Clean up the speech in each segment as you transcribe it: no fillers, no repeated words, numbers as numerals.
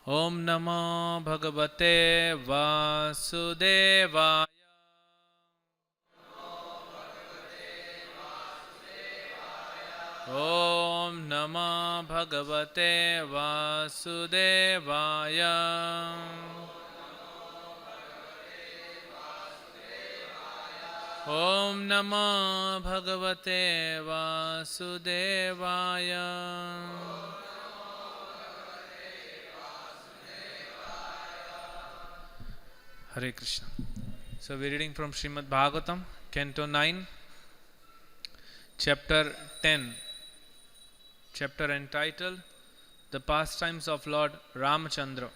Om Namo Bhagavate Vasudevaya. Om Namo Bhagavate Vasudevaya. Om Namo Bhagavate Vasudevaya. Hare Krishna. So we are reading from Srimad Bhagavatam, Canto 9, Chapter 10. Chapter entitled The Pastimes of Lord Ramachandra.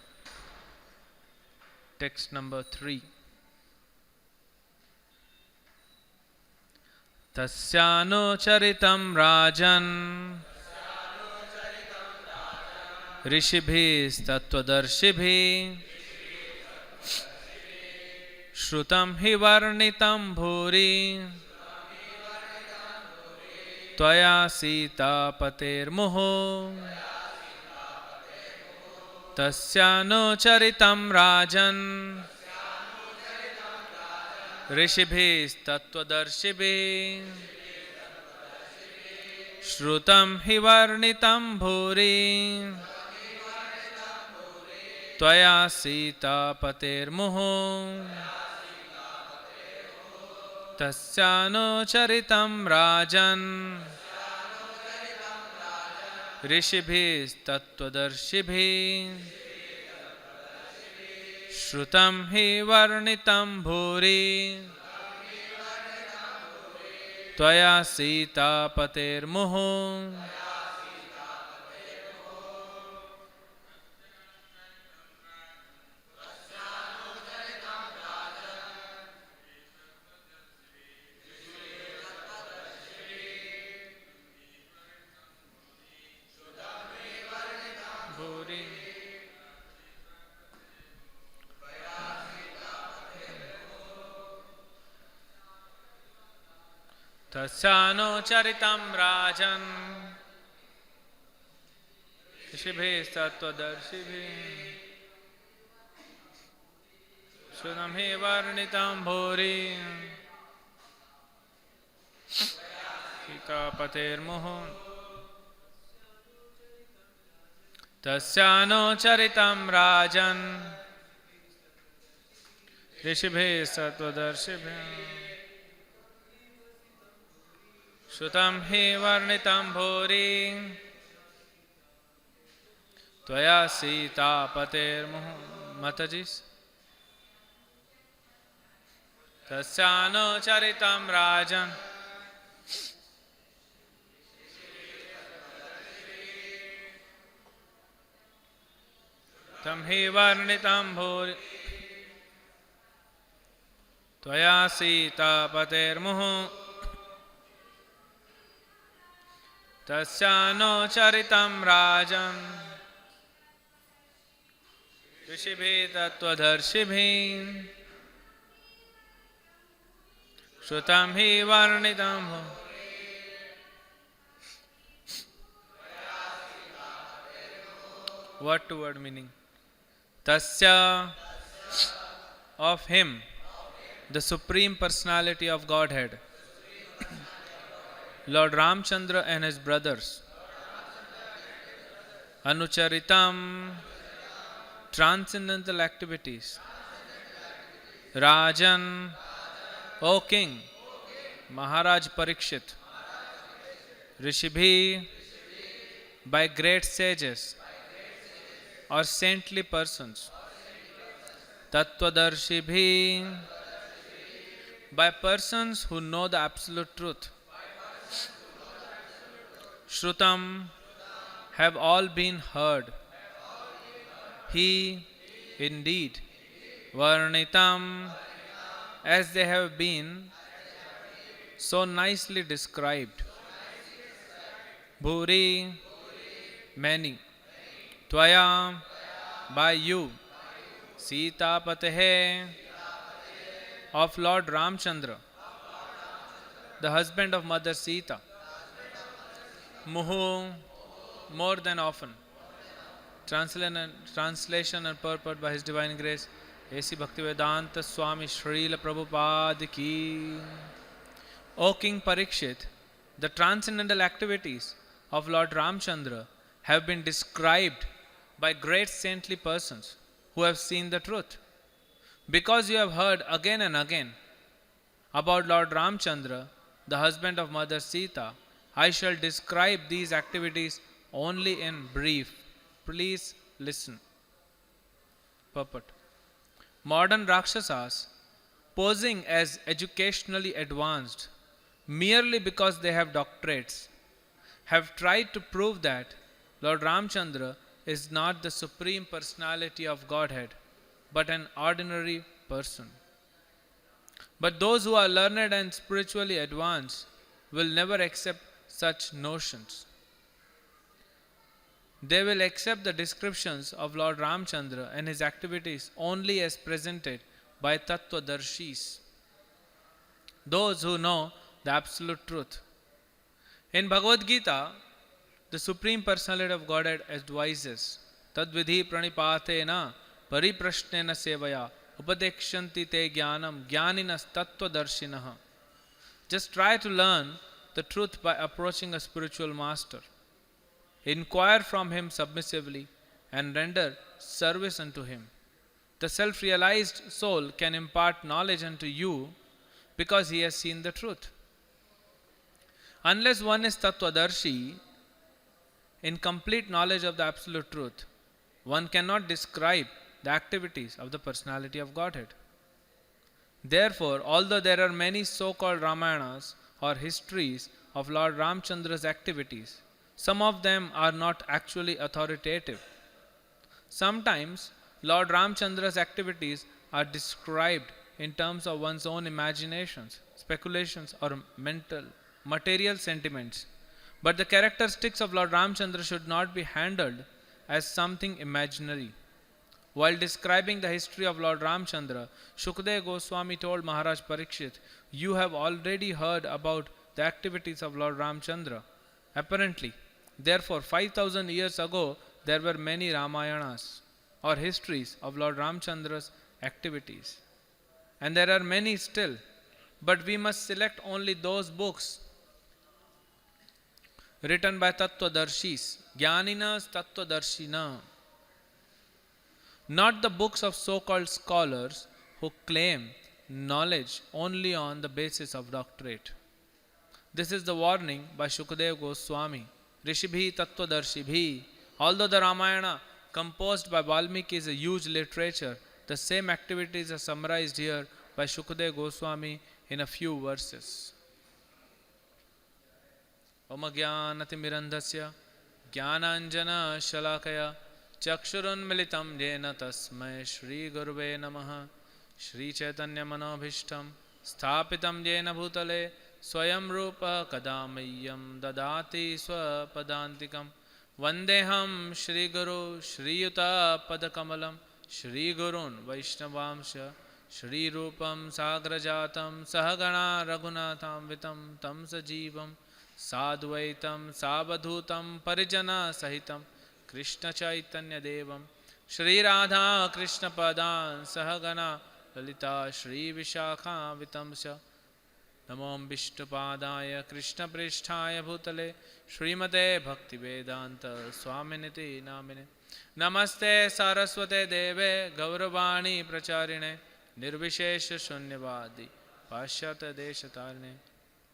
Text number 3. Tasyano charitam rajan rishibhis tattvadarshibhi shrutam hi varnitam bhuri tvaya sita pater muho tasyano charitam rajan rishibhis tattvadarshibhi shrutam hi varnitam bhuri tvaya sita pater muho tasyano charitam rajan rishibhis tattvadarshibhi shrutam hi varnitam bhuri tvaya sita pater muho Tasyano charitam rajan rishibhis tattvadarshibhi shrutam hi varnitam bhuri sita pater muho tasyano charitam rajan rishibhis tattvadarshibhi shrutam hi varnitam bhuri tvaya sita pater muho. Matajis. Tasyano charitam rajan tam hi varnitam bhuri tvaya sita pater muho tasyano charitam rajan rishibhi tattvadarshibhi shrutam hi varnitam word to word meaning. Tasya, of him, the Supreme Personality of Godhead, Lord Ramchandra and his brothers, Anucharitam, transcendental activities, Rajan, O King, Maharaj Parikshit, Rishibhi, by great sages or saintly persons, Tattvadarshibhi, by persons who know the absolute truth, Shrutam, have all been heard. He, indeed, Varnitam, as they have been so nicely described. Bhuri, many. Tvaya, by you. Sita Patehe, of Lord Ramchandra, the husband of Mother Sita. Muhu, more than often. Translation and purport by His Divine Grace, A.C. Bhaktivedanta Swami Srila Prabhupada Ki. O King Parikshit, the transcendental activities of Lord Ramchandra have been described by great saintly persons who have seen the truth. Because you have heard again and again about Lord Ramchandra, the husband of Mother Sita, I shall describe these activities only in brief. Please listen. Purport. Modern Rakshasas, posing as educationally advanced merely because they have doctorates, have tried to prove that Lord Ramchandra is not the Supreme Personality of Godhead, but an ordinary person. But those who are learned and spiritually advanced will never accept such notions. They will accept the descriptions of Lord Ramchandra and his activities only as presented by Tattvadarshis, those who know the absolute truth. In Bhagavad Gita, the Supreme Personality of Godhead advises, Tadvidhi pranipatena pariprashnena sevaya upadekshanti te jnanam jnaninas tattvadarshinaha. Just try to learn the truth by approaching a spiritual master. Inquire from him submissively and render service unto him. The self-realized soul can impart knowledge unto you because he has seen the truth. Unless one is Tattvadarshi, in complete knowledge of the absolute truth, one cannot describe the activities of the personality of Godhead. Therefore, although there are many so-called Ramayanas or histories of Lord Ramchandra's activities, some of them are not actually authoritative. Sometimes Lord Ramchandra's activities are described in terms of one's own imaginations, speculations, or material sentiments. But the characteristics of Lord Ramchandra should not be handled as something imaginary. While describing the history of Lord Ramchandra, Shukadeva Goswami told Maharaj Parikshit, you have already heard about the activities of Lord Ramchandra. Apparently, therefore, 5,000 years ago, there were many Ramayanas or histories of Lord Ramchandra's activities. And there are many still, but we must select only those books written by Tattvadarshis, Jnaninas Tattvadarshina, not the books of so-called scholars who claim knowledge only on the basis of doctorate. This is the warning by Shukadeva Goswami, Rishibhi Tattvadarshibhi. Although the Ramayana composed by Valmiki is a huge literature, the same activities are summarized here by Shukadeva Goswami in a few verses. Om Jnanatimirandhasya Jnananjana Shalakaya Chakshurunmilitam Jena Tasmai Shri Guruve Namaha Shri Chaitanya Manobhishtam Sthapitam Jena Bhutale Swayam Rupa Kadamayam Dadati Swapadantikam Vandeham Shri Guru Shri Yuta Padakamalam Shri Gurun Vaishnavamsha Shri Rupam Sagrajatam Sahagana Raghunatham Vitam Tam Sajivam Sadvaitam Sabadhutam Parijana Sahitam Krishna Chaitanya Devam Shri Radha Krishna Padan Sahagana Lalita Shri Vishakha Vitamsha Namom Vishnupadaya Krishna Pristhaya Bhutale Srimate Bhaktivedanta Swaminiti Namine Namaste Saraswate Deve Gauravani Pracharine Nirvishesha Shunyavadi Pashyata Deshatarine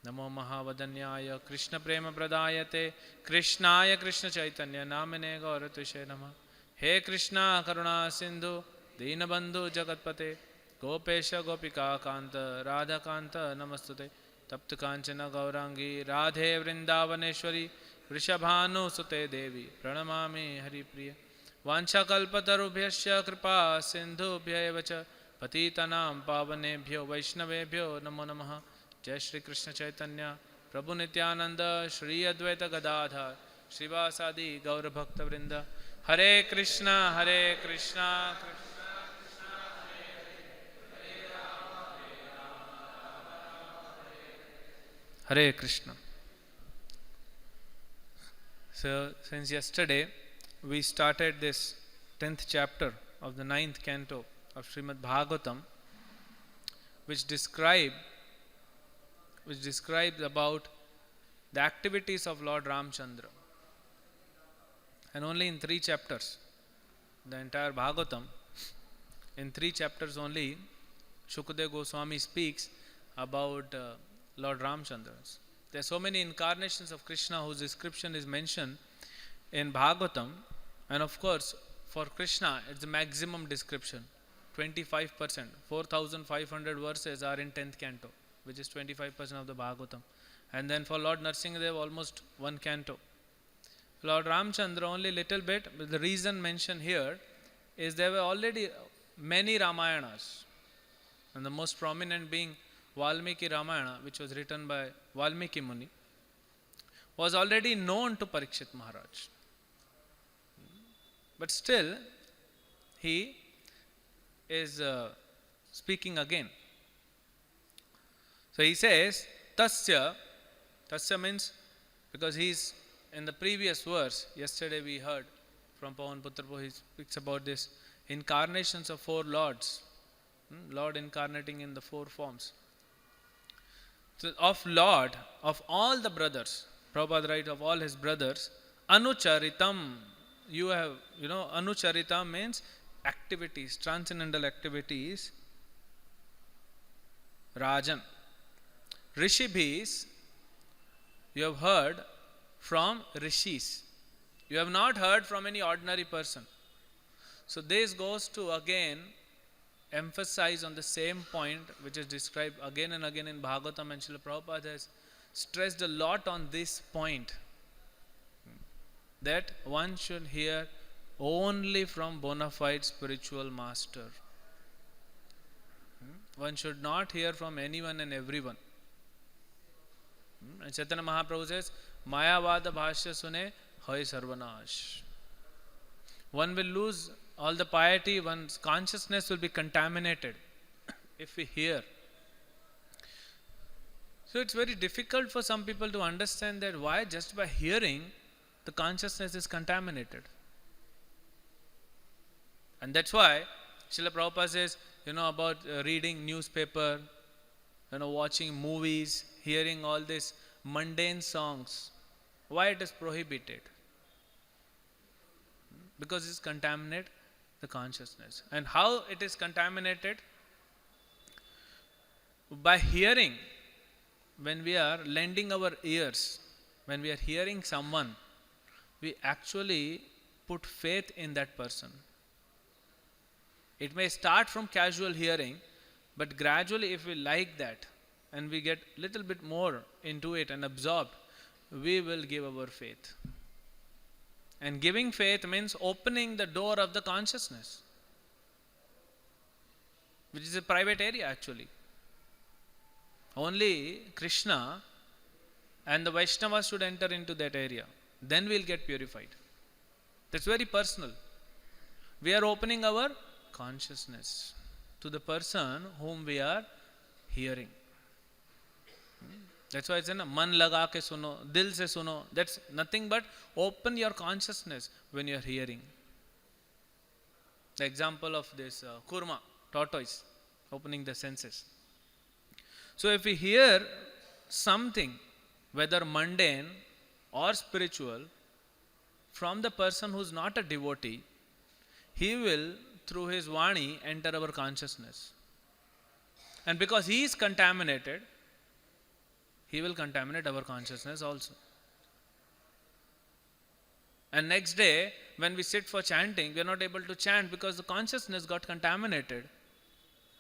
Namo Mahavadanyaya Krishna Prema Pradayate Krishnaya Krishna Chaitanya Namine Gauratushe Nama He Krishna Karuna Sindhu Dinabandhu Jagatpate Gopesha Gopika Kanta Radha Kanta Namastute Tapta Kanchana Gaurangi Radhe Vrindavaneshwari Vrishabhanu Sute Devi Pranamami Hari Priya Vancha Kalpatarubhyasya Kripa Sindhubhya Evacha Patitanam Pavanebhyo Vaishnavebhyo Namo Namaha Jai Shri Krishna Chaitanya Prabhu Nityananda Shri Advaita Gadadhar Srivasadi Gaura Bhakta Vrinda Hare Krishna Krishna Hare Krishna. So, since yesterday we started this 10th chapter of the 9th canto of Srimad Bhagavatam, which describes about the activities of Lord Ramchandra. And only in 3 chapters, the entire Bhagavatam, in 3 chapters only, Shukadeva Goswami speaks about Lord Ramchandra. There are so many incarnations of Krishna whose description is mentioned in Bhagavatam, and of course for Krishna it's the maximum description, 25%, 4,500 verses are in 10th canto, which is 25% of the Bhagavatam. And then for Lord Narsingadev almost 1 canto. Lord Ramchandra only little bit, but the reason mentioned here is there were already many Ramayanas, and the most prominent being Valmiki Ramayana, which was written by Valmiki Muni, was already known to Parikshit Maharaj. But still, he is speaking again. So he says, Tasya means, because he is in the previous verse, yesterday we heard from Pawan Putra, he speaks about this incarnations of 4 lords, Lord incarnating in the 4 forms. So of Lord, of all the brothers, Prabhupada writes of all his brothers, Anucharitam, you have, Anucharita means activities, transcendental activities, Rajan. Rishibhis, you have heard from Rishis. You have not heard from any ordinary person. So this goes to again emphasize on the same point which is described again and again in Bhagavatam, and Srila Prabhupada has stressed a lot on this point, that one should hear only from bona fide spiritual master. One should not hear from anyone and everyone. And Chaitanya Mahaprabhu says, Mayavada bhashya sune hoy sarvanash. One will lose all the piety, one's consciousness will be contaminated if we hear. So it's very difficult for some people to understand that why just by hearing the consciousness is contaminated. And that's why Srila Prabhupada says, about reading newspaper, watching movies, hearing all these mundane songs. Why it is prohibited? Because it's contaminate the consciousness. And how it is contaminated? By hearing, when we are lending our ears, when we are hearing someone, we actually put faith in that person. It may start from casual hearing, but gradually if we like that and we get little bit more into it and absorbed, we will give our faith. And giving faith means opening the door of the consciousness, which is a private area actually. Only Krishna and the Vaishnavas should enter into that area. Then we will get purified. That's very personal. We are opening our consciousness to the person whom we are hearing. That's why it's in man laga ke suno, dil se suno. That's nothing but open your consciousness when you are hearing. The example of this kurma, tortoise, opening the senses. So if we hear something, whether mundane or spiritual, from the person who is not a devotee, he will, through his Vani, enter our consciousness. And because he is contaminated, he will contaminate our consciousness also. And next day, when we sit for chanting, we are not able to chant because the consciousness got contaminated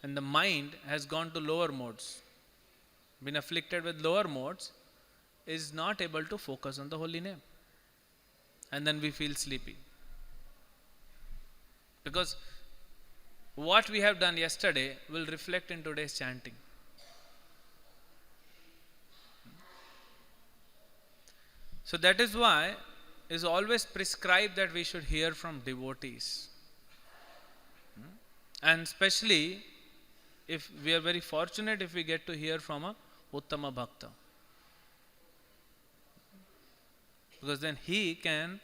and the mind has gone to lower modes. Been afflicted with lower modes, is not able to focus on the holy name. And then we feel sleepy. Because what we have done yesterday will reflect in today's chanting. So that is why it is always prescribed that we should hear from devotees. And especially if we are very fortunate if we get to hear from a Uttama Bhakta. Because then he can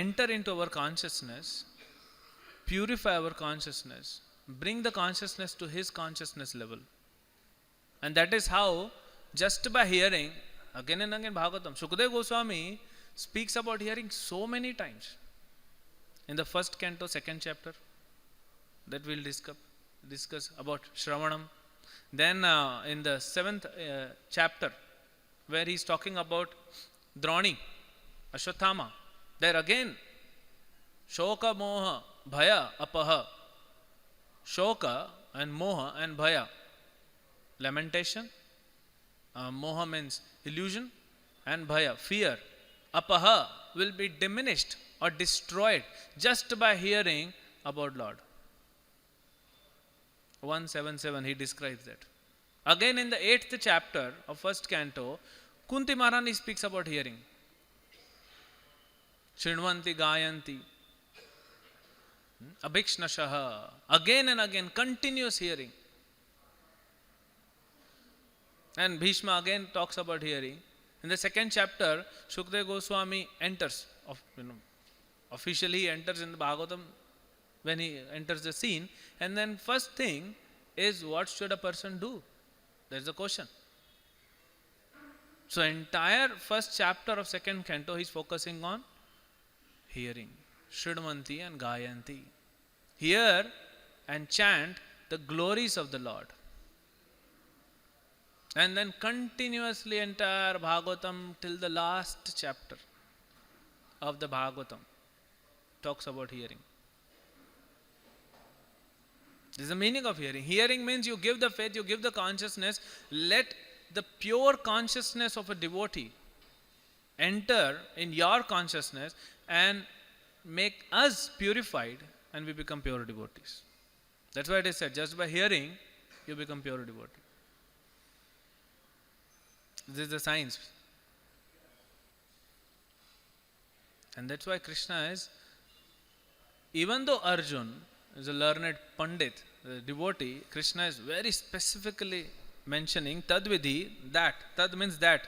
enter into our consciousness, purify our consciousness, bring the consciousness to his consciousness level. And that is how, just by hearing, again and again Bhagavatam, Shukadeva Goswami speaks about hearing so many times. In the first canto, second chapter, that we'll discuss about Shravanam. Then in the seventh chapter, where he's talking about Droni, Ashwathama, there again, Shoka, Moha, Bhaya, Apaha. Shoka and Moha and Bhaya, lamentation. Moha means illusion, and Bhaya, fear. Apaha will be diminished or destroyed just by hearing about Lord. 177, he describes that. Again in the 8th chapter of first canto, Kunti Maharani speaks about hearing. Shrinvanti Gayanti, Abhikshnashaha, again and again, continuous hearing. And Bhishma again talks about hearing. In the second chapter, Shukadeva Goswami enters, officially he enters in the Bhagavatam when he enters the scene. And then first thing is, what should a person do? There's the question. So entire first chapter of second canto, he's focusing on hearing. Shridmanti and Gayanti. Hear and chant the glories of the Lord. And then continuously entire Bhagavatam till the last chapter of the Bhagavatam talks about hearing. This is the meaning of hearing. Hearing means you give the faith, you give the consciousness. Let the pure consciousness of a devotee enter in your consciousness and make us purified, and we become pure devotees. That's why it is said, just by hearing, you become pure devotee. This is the science. And that's why Krishna is, even though Arjun is a learned Pandit, the devotee, Krishna is very specifically mentioning Tadvidhi, that. Tad means that.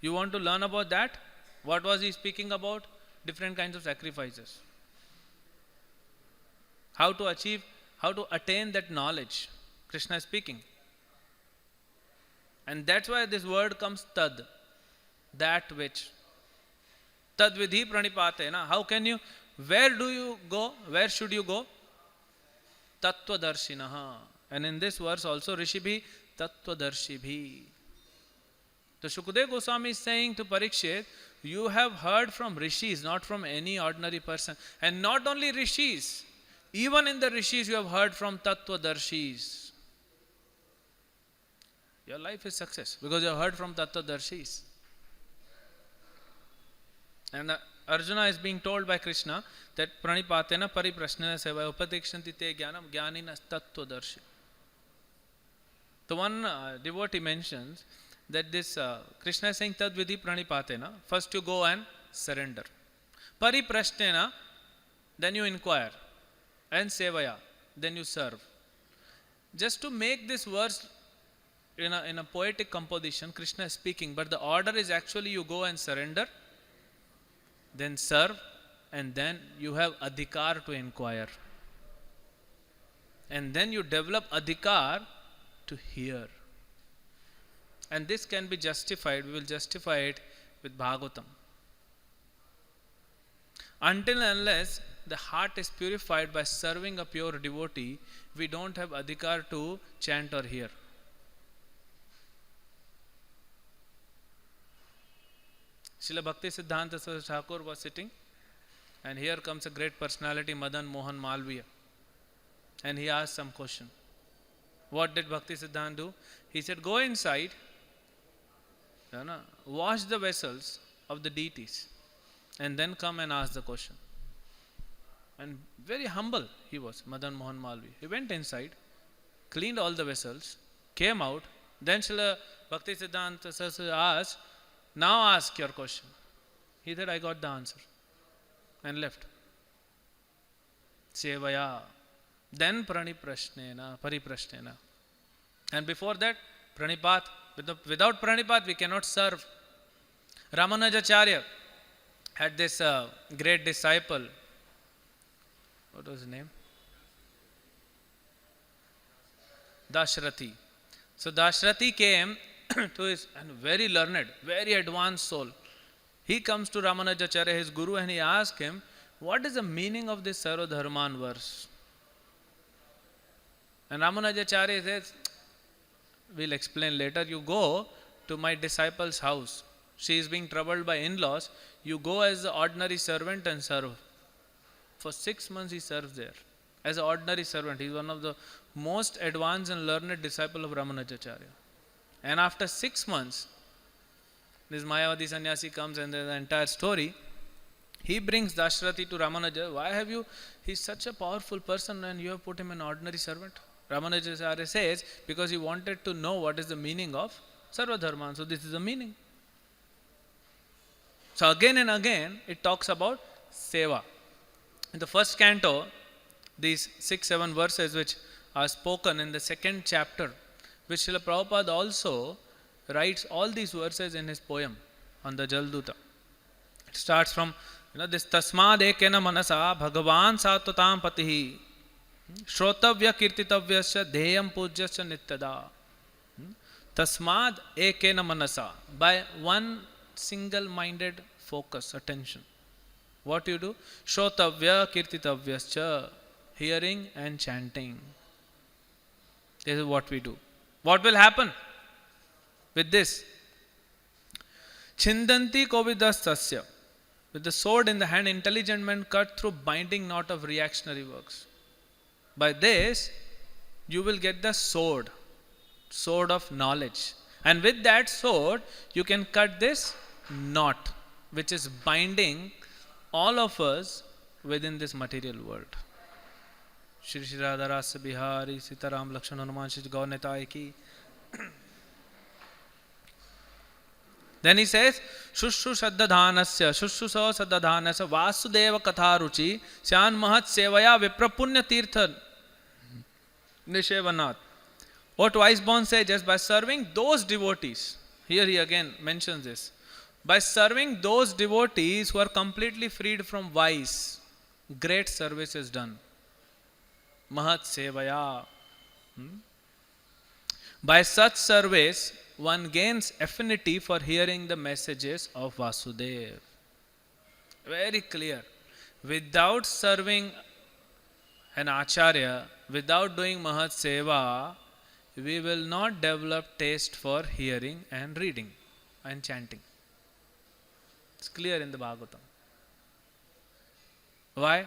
You want to learn about that? What was he speaking about? Different kinds of sacrifices. How to achieve, how to attain that knowledge. Krishna is speaking. And that's why this word comes tad, that which. Tad vidhi pranipatena. How can you, where do you go? Where should you go? Tattvadarshinaha. And in this verse also, Rishibhi Tattvadarshibhi. So Shukadeva Goswami is saying to Parikshit, you have heard from rishis, not from any ordinary person. And not only rishis, even in the rishis you have heard from Tattvadarshis. Your life is success because you have heard from Tattvadarshis. And Arjuna is being told by Krishna that pranipatena pariprasnena seva upadikshanti te jnanam jnanina tattvadarshi. The one devotee mentions that this Krishna is saying tadvidhi pranipatena, first you go and surrender. Pariprasnena, then you inquire. And sevaya, then you serve. Just to make this verse in a poetic composition, Krishna is speaking, but the order is actually you go and surrender, then serve, and then you have adhikar to inquire. And then you develop adhikar to hear. And this can be justified, we will justify it with Bhagavatam. Until and unless the heart is purified by serving a pure devotee, we don't have adhikar to chant or hear. Srila Bhakti Siddhanta Saraswati Thakur was sitting, and here comes a great personality, Madan Mohan Malviya. And he asked some question. What did Bhakti Siddhanta do? He said, go inside, wash the vessels of the deities, and then come and ask the question. And very humble he was, Madan Mohan Malviya. He went inside, cleaned all the vessels, came out, then Srila Bhakti Siddhanta Saraswati asked, now ask your question. He said, I got the answer. And left. Sevaya. Then pariprashnena. And before that, pranipat. Without pranipat, we cannot serve. Ramanujacharya, had this great disciple. What was his name? Dashrati. So Dashrati came to his very learned, very advanced soul. He comes to Ramanujacharya, his guru, and he asks him, what is the meaning of this Sarva Dharman verse? And Ramanujacharya says, we'll explain later. You go to my disciple's house. She is being troubled by in-laws. You go as the ordinary servant and serve. For 6 months he serves there. As an ordinary servant. He is one of the most advanced and learned disciple of Ramanujacharya. And after 6 months, this Mayavadi sannyasi comes and the entire story. He brings Dashrati to Ramanujacharya. Why have you, he's such a powerful person and you have put him an ordinary servant? Ramanujacharya says, because he wanted to know what is the meaning of Sarva Dharman. So this is the meaning. So again and again, it talks about seva. In the first canto, these 6-7 verses which are spoken in the second chapter, which Srila Prabhupada also writes all these verses in his poem on the Jalduta. It starts from this Tasmad ekena manasa bhagavan satvatam patihi shrotavya kirtitavyasya dheyam pujyasya nityada. Tasmad ekena manasa, by one single-minded focus, attention. What you do? Shrotavya kirtitavyasya, hearing and chanting. This is what we do. What will happen with this? Chindanti kovidastasya. With the sword in the hand, intelligent men cut through binding knot of reactionary works. By this, you will get the sword of knowledge. And with that sword, you can cut this knot, which is binding all of us within this material world. Shri Shri Radha Rasa Bihari Sitaram Lakshman Hanuman Shri Gaur Nitai Ki. Then he says, Shushu Saddadhanasya, Shushu Sa Saddadhanasya, Vasudeva Katharuchi, Syan Mahat Sevaya Viprapunya Tirtha Nishevanat. What Wiseborn says, just by serving those devotees, here he again mentions this, by serving those devotees who are completely freed from vice, great service is done. Mahat Sevaya. By such service, one gains affinity for hearing the messages of Vasudeva. Very clear. Without serving an Acharya, without doing Mahat Seva, we will not develop taste for hearing and reading and chanting. It's clear in the Bhagavatam. Why?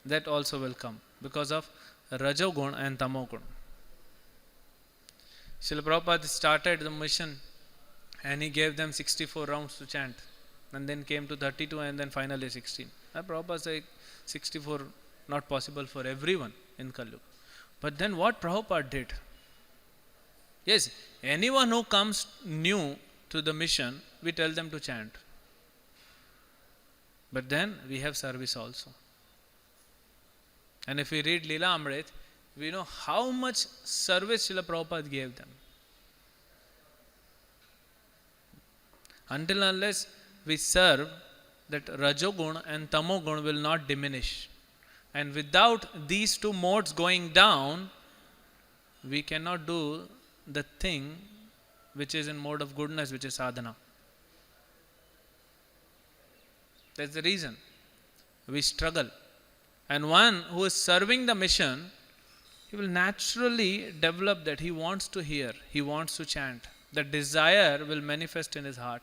That also will come because of Rajogun and Tamogun. Srila Prabhupada started the mission and he gave them 64 rounds to chant, and then came to 32 and then finally 16. Prabhupada said 64 not possible for everyone in Kali Yuga. But then what Prabhupada did? Yes, anyone who comes new to the mission, we tell them to chant. But then we have service also. And if we read Leela Amrit, we know how much service Srila Prabhupada gave them. Until unless we serve, that Rajogun and Tamogun will not diminish. And without these two modes going down, we cannot do the thing which is in mode of goodness, which is sadhana. That's the reason we struggle. And one who is serving the mission, he will naturally develop that he wants to hear, he wants to chant. The desire will manifest in his heart.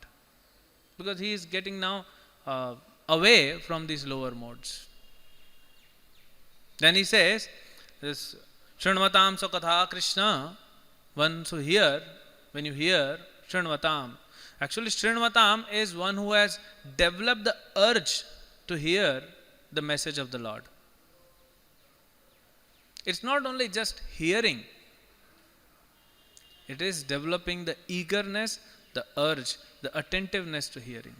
Because he is getting now away from these lower modes. Then he says, this Shrunvatam Sakatha Krishna, one who hear, when you hear Shrunvatam. Actually Shrunvatam is one who has developed the urge to hear the message of the Lord. It's not only just hearing, it is developing the eagerness, the urge, the attentiveness to hearing.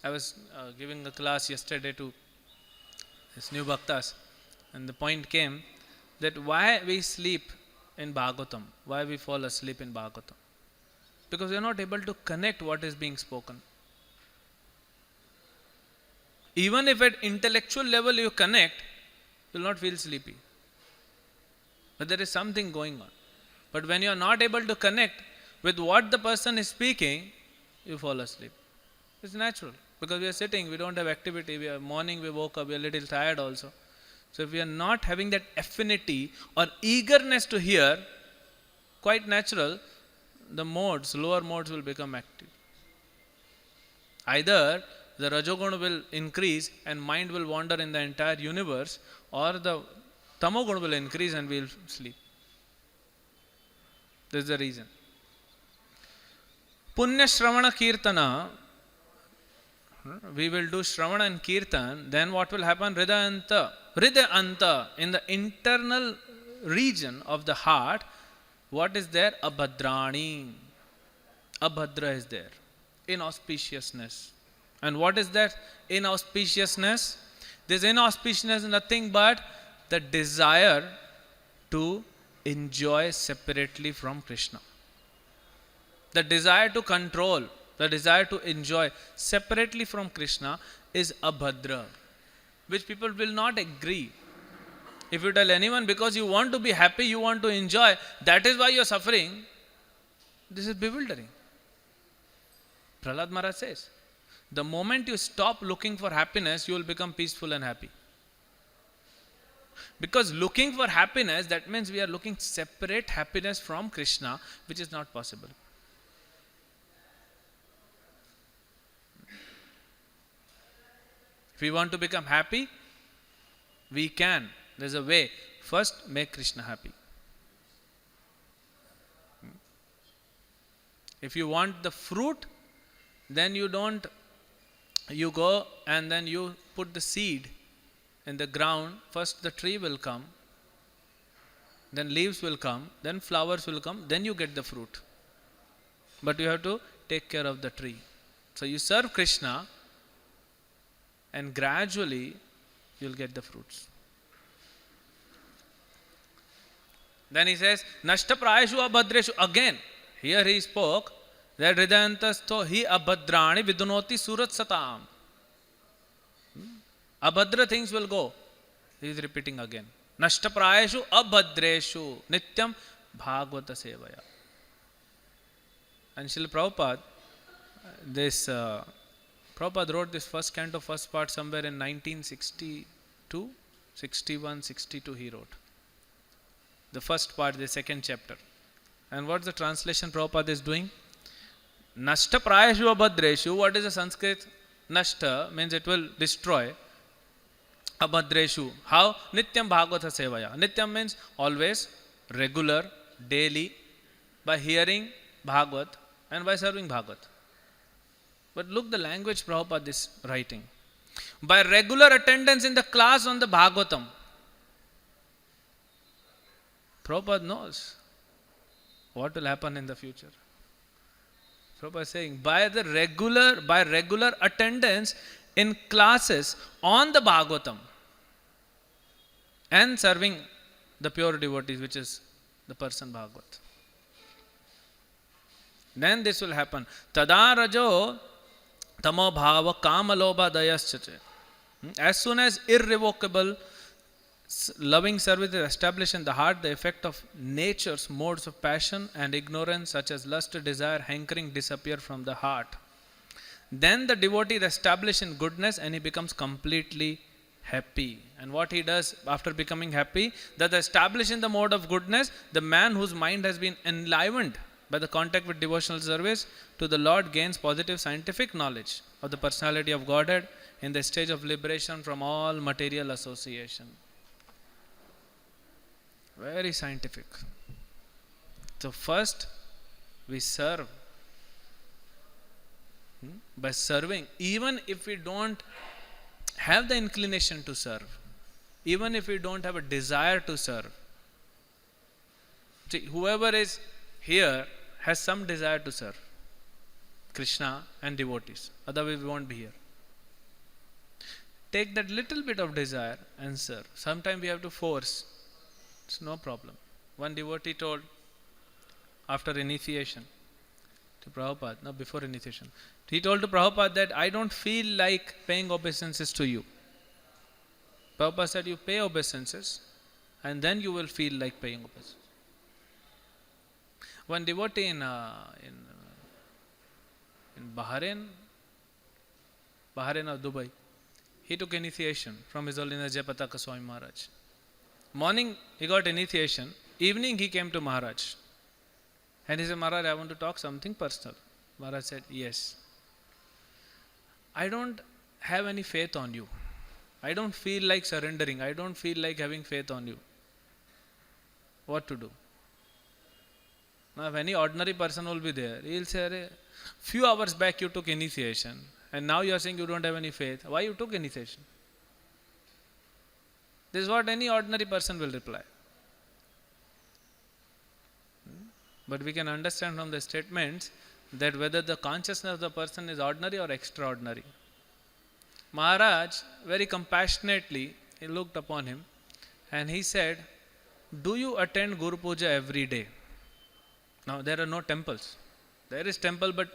I was giving a class yesterday to these new bhaktas, and the point came that why we sleep in Bhagavatam, why we fall asleep in Bhagavatam. Because you are not able to connect what is being spoken. Even if at intellectual level you connect, you will not feel sleepy. But there is something going on. But when you are not able to connect with what the person is speaking, you fall asleep. It's natural. Because we are sitting, we don't have activity. Morning we woke up, we are a little tired also. So if we are not having that affinity or eagerness to hear, quite natural, the modes, lower modes will become active. Either the Rajoguna will increase and mind will wander in the entire universe, or the Tamoguna will increase and we will sleep. This is the reason. Punya Shravana Kirtana, we will do Shravana and Kirtan, then what will happen? Hridayanta, in the internal region of the heart, what is there? Abhadrani. Abhadra is there. Inauspiciousness. And what is that inauspiciousness? This inauspiciousness is nothing but the desire to enjoy separately from Krishna. The desire to control, the desire to enjoy separately from Krishna is abhadra, which people will not agree. If you tell anyone because you want to be happy, you want to enjoy, that is why you are suffering, this is bewildering. Prahlad Maharaj says, the moment you stop looking for happiness, you will become peaceful and happy. Because looking for happiness, that means we are looking separate happiness from Krishna, which is not possible. If we want to become happy, we can. There's a way. First, make Krishna happy. If you want the fruit, then you go and then you put the seed in the ground. First the tree will come, then leaves will come, then flowers will come, then you get the fruit. But you have to take care of the tree. So you serve Krishna and gradually you will get the fruits. Then he says, Nashta prayeshu abhadreshu. Again, here he spoke that Hridayantasto hi abhadrani vidunoti surat satam. Abhadra things will go. He is repeating again. Nashta prayeshu abhadreshu nityam bhagavata sevaya. And Srila Prabhupada, Prabhupada wrote this first canto, first part somewhere in 1962, 61, 62 he wrote. The first part, the second chapter. And what's the translation Prabhupada is doing? Nashta prayeshu abhadreshu. What is the Sanskrit? Nashta means it will destroy. Abhadreshu. How? Nityam bhagavata sevaya. Nityam means always, regular, daily, by hearing Bhagavat and by serving Bhagavat. But look the language Prabhupada is writing. By regular attendance in the class on the Bhagavatam. Prabhupada knows what will happen in the future. Prabhupada is saying, by regular attendance in classes on the Bhagavatam and serving the pure devotees, which is the person Bhagavat. Then this will happen. Tada rajo tamo bhava kama lobha dayaschache. As soon as irrevocable loving service is established in the heart, the effect of nature's modes of passion and ignorance such as lust, desire, hankering disappear from the heart. Then the devotee is established in goodness and he becomes completely happy. And what he does after becoming happy, that established in the mode of goodness, the man whose mind has been enlivened by the contact with devotional service to the Lord gains positive scientific knowledge of the personality of Godhead in the stage of liberation from all material association. Very scientific. So first we serve. By serving, even if we don't have the inclination to serve, even if we don't have a desire to serve. See, whoever is here has some desire to serve Krishna and devotees. Otherwise we won't be here. Take that little bit of desire and serve. Sometimes we have to force. It's no problem. One devotee told after initiation, to Prabhupada, no, before initiation. He told to Prabhupada that I don't feel like paying obeisances to you. Prabhupada said, you pay obeisances and then you will feel like paying obeisances. One devotee in Bahrain or Dubai, he took initiation from His Holiness Jayapataka Swami Maharaj. Morning he got initiation, evening he came to Maharaj. And he said, Maharaj, I want to talk something personal. Maharaj said, yes. I don't have any faith on you. I don't feel like surrendering. I don't feel like having faith on you. What to do? Now, if any ordinary person will be there, he will say, few hours back you took initiation and now you are saying you don't have any faith. Why you took initiation? This is what any ordinary person will reply. But we can understand from the statements that whether the consciousness of the person is ordinary or extraordinary. Maharaj very compassionately he looked upon him and he said, do you attend Guru Puja every day? Now there are no temples. There is temple, but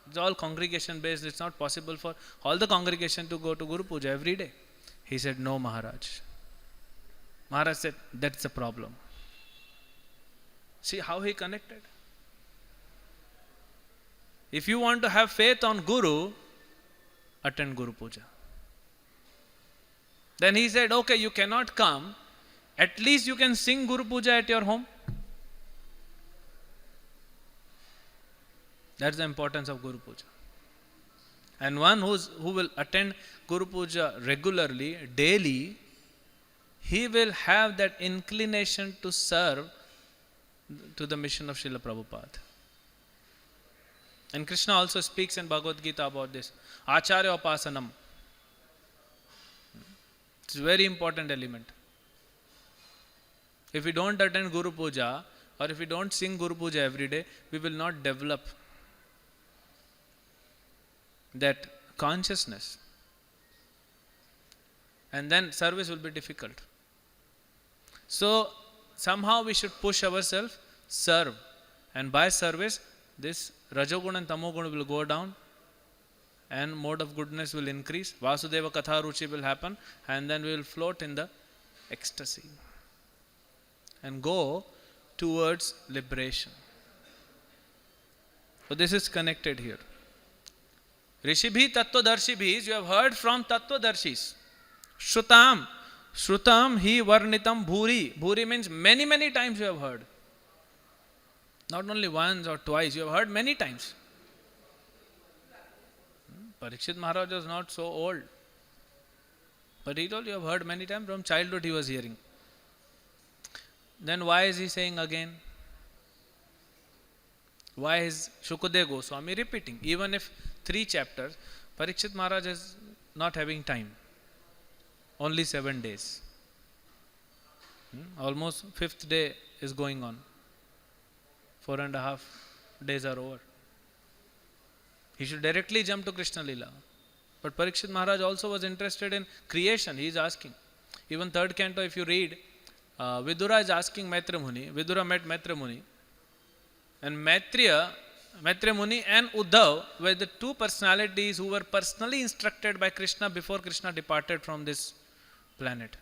it's all congregation based. It's not possible for all the congregation to go to Guru Puja every day. He said, no, Maharaj. Maharaj said, that's the problem. See how he connected. If you want to have faith on Guru, attend Guru Puja. Then he said, okay, you cannot come. At least you can sing Guru Puja at your home. That's the importance of Guru Puja. And one who will attend Guru Puja regularly, daily, he will have that inclination to serve to the mission of Srila Prabhupada. And Krishna also speaks in Bhagavad Gita about this. Acharya Upasanam. It's a very important element. If we don't attend Guru Puja or if we don't sing Guru Puja every day, we will not develop that consciousness. And then service will be difficult. So, somehow we should push ourselves, serve. And by service, this Rajoguna and Tamoguna will go down and mode of goodness will increase. Vasudeva Katha Ruchi will happen and then we will float in the ecstasy and go towards liberation. So this is connected here. Rishibhi Tattvadarshibhis, you have heard from Tattvadarshis. Shrutam. Shrutam hi varnitam bhuri. Bhuri means many, many times you have heard. Not only once or twice, you have heard many times. Parikshit Maharaj was not so old. But he told you have heard many times, from childhood he was hearing. Then why is he saying again? Why is Shukadeva Goswami repeating? Even if 3 chapters, Parikshit Maharaj is not having time. Only 7 days. Almost 5th day is going on. 4.5 days are over. He should directly jump to Krishna Lila. But Parikshit Maharaj also was interested in creation. He is asking. Even 3rd canto, if you read, Vidura is asking Maitreya Muni. Vidura met Maitreya Muni. And Maitreya Muni and Uddhav were the 2 personalities who were personally instructed by Krishna before Krishna departed from this planet.